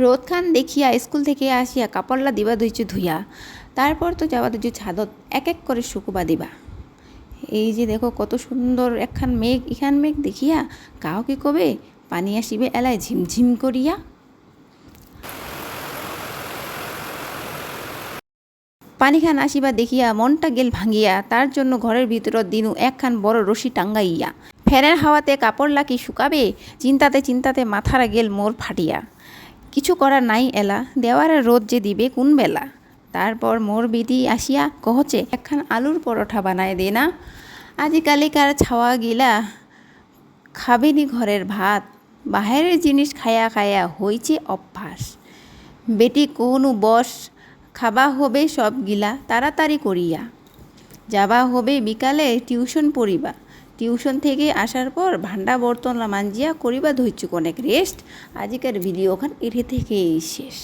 রোদ খান দেখিয়া স্কুল থেকে আসিয়া কাপড়লা দিবা ধুইছে ধুইয়া, তারপর তো যাবা ধুইছে ছাদত এক এক করে শুকুবা দিবা। এই যে দেখো কত সুন্দর একখান মেঘ, ইখান মেঘ দেখিয়া কাও কি কবে পানি আসিবে এলায় ঝিমঝিম করিয়া। পানিখান আসিবা দেখিয়া মনটা গেল ভাঙিয়া, তার জন্য ঘরের ভিতরত দিনু একখান বড় রশি টাঙ্গাইয়া। ফ্যানের হাওয়াতে কাপড় লাকি শুকাবে, চিন্তাতে চিন্তাতে মাথারা গেল মোর ফাটিয়া। কিছু করার নাই এলা, দেওয়ারে রোদ যে দিবে কোন বেলা। তারপর মোর বিটি আসিয়া কহছে একখান আলুর পরোঠা বানায় দে না, আজিকালিকার ছাওয়া গিলা খাবেনি ঘরের ভাত, বাহিরের জিনিস খায়া খায়া হইছে অভ্যাস। বেটি কোনু বস, খাবা হবে সব গিলা তাড়াতাড়ি করিয়া, যাবা হবে বিকালে টিউশন পড়িবা। টিউশন থেকে আসার পর ভান্ডা বর্তন মাঞ্জিয়া করিবা ধৈর্য অনেক রেস্ট। আজিকার ভিডিও খান এটি থেকেই শেষ।